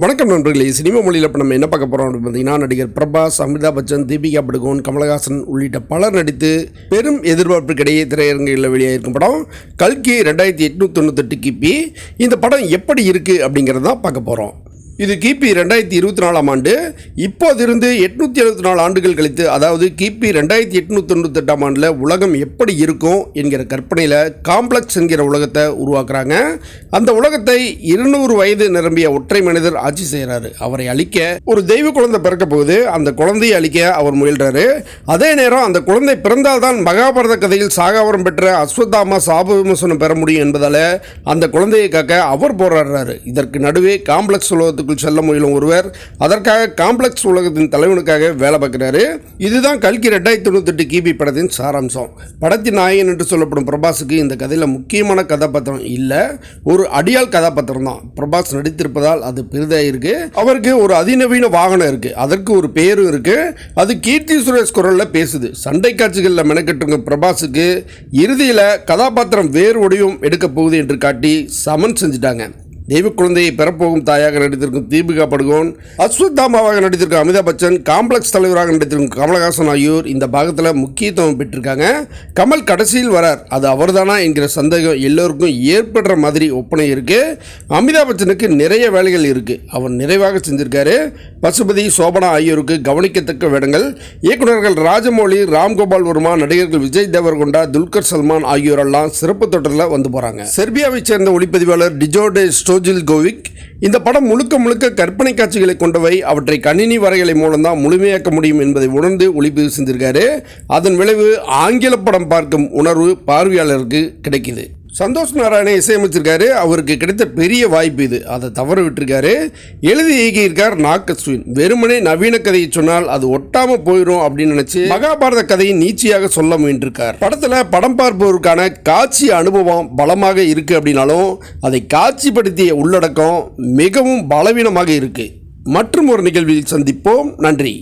வணக்கம் நண்பர்களே. சினிமா மொழியில் இப்போ நம்ம என்ன பார்க்க போகிறோம் அப்படின்னு பார்த்தீங்கன்னா, நடிகர் பிரபாஸ், அமிதாப் பச்சன், தீபிகா படுகோன், கமலஹாசன் உள்ளிட்ட பலர் நடித்து பெரும் எதிர்பார்ப்புக்கிடையே திரையரங்குகளில் வெளியாகிருக்கும் படம் கல்கி 2898 கிபி. இந்த படம் எப்படி இருக்குது அப்படிங்கிறது தான் பார்க்க போகிறோம். இது கிபி 2024ஆம் ஆண்டு. இப்போதிருந்து 874 ஆண்டுகள் கழித்து, அதாவது கிபி 2898ஆம் ஆண்டில் உலகம் எப்படி இருக்கும் என்கிற கற்பனையில் காம்ப்ளெக்ஸ் என்கிற உலகத்தை உருவாக்குறாங்க. அந்த உலகத்தை 200 வயது நிரம்பிய ஒற்றை மனிதர் ஆட்சி செய்கிறாரு. அவரை அழிக்க ஒரு தெய்வ குழந்தை பிறக்க போகுது. அந்த குழந்தையை அழிக்க அவர் முயல்றாரு. அதே நேரம் அந்த குழந்தை பிறந்தால்தான் மகாபாரத கதையில் சாகாவரம் பெற்ற அஸ்வத்தாமா சாப விமோசனம் பெற முடியும் என்பதால் அந்த குழந்தையை காக்க அவர் போராடுறாரு. இதற்கு நடுவே காம்ப்ளெக்ஸ் உலகத்துக்குள் செல்ல முயலும் ஒருவர் அதற்காக காம்ப்ளெக்ஸ் உலகத்தின் தலைவனுக்காக வேலை பார்க்கிறாரு. இதுதான் கல்கி 2098 கிபி படத்தின் சாராம்சம். படத்தின் நாயகன் என்று சொல்லப்படும் பிரபாஸுக்கு இந்த கதையில் முக்கியமான கதாபாத்திரம் இல்லை, ஒரு அடியாள் கதாபாத்திரம் தான். பிரபாஸ் நடித்திருப்பதால் அது பெரிதாக இருக்கு. அவருக்கு ஒரு அதிநவீன வாகனம் இருக்கு, அதற்கு ஒரு பேரும் இருக்கு. அது கீர்த்தி சுரேஷ் குரலில் பேசுது. சண்டை காட்சிகளில் மெனக்கெட்டுங்க பிரபாஸுக்கு இறுதியில் கதாபாத்திரம் வேறு ஒடியும் எடுக்க போகுது என்று காட்டி சமன் செஞ்சுட்டாங்க. தெய்வ குழந்தையை பெறப்போகும் தாயாக நடித்திருக்கும் தீபிகா படுகோன், அஸ்வத்தாமாவாக நடித்திருக்கும் அமிதாப் பச்சன், காம்ப்ளெக்ஸ் தலைவராக நடித்திருக்கும் கமலஹாசன் ஆகியோர் இந்த பாகத்தில் முக்கியத்துவம் பெற்றிருக்காங்க. கமல் கடைசியில் வரார், அது அவர்தானா என்கிற சந்தேகம் எல்லோருக்கும் ஏற்படுற மாதிரி ஒப்பனை இருக்கு. அமிதாப் பச்சனுக்கு நிறைய வேலைகள் இருக்கு, அவர் நிறைவாக செஞ்சிருக்காரு. பசுபதி, சோபனா ஆகியோருக்கு கவனிக்கத்தக்க வேடங்கள். இயக்குநர்கள் ராஜமௌலி, ராம்கோபால் வர்மா, நடிகர்கள் விஜய் தேவர்கொண்டா, துல்கர் சல்மான் ஆகியோரெல்லாம் சிறப்பு தொடரில் வந்து போறாங்க. செர்பியாவைச் சேர்ந்த ஒளிப்பதிவாளர் டிஜோடே ஸ்டோஜில்கோவிக் இந்த படம் முழுக்க கற்பனை காட்சிகளை கொண்டவை, அவற்றை கணினி வரைகளை மூலம்தான் முழுமையாக்க முடியும் என்பதை உணர்ந்து ஒளிப்பதிவு செஞ்சிருக்காரு. அதன் விளைவு ஆங்கில படம் பார்க்கும் உணர்வு பார்வையாளருக்கு கிடைக்குது. சந்தோஷ் நாராயண இசையமைச்சிருக்காரு. அவருக்கு கிடைத்த பெரிய வாய்ப்பு இது, அதை தவற விட்டுருக்காரு. எழுதி இயக்கியிருக்கார் நாக் அஸ்வின். வெறுமனே நவீன கதையை சொன்னால் அது ஒட்டாம போயிடும் அப்படின்னு நினைச்சு மகாபாரத கதையை நீச்சியாக சொல்ல முயன்றிருக்கார். படத்துல படம் பார்ப்பவருக்கான காட்சி அனுபவம் பலமாக இருக்கு அப்படின்னாலும் அதை காட்சிப்படுத்திய உள்ளடக்கம் மிகவும் பலவீனமாக இருக்கு. மற்றும் ஒரு நிகழ்வில் சந்திப்போம். நன்றி.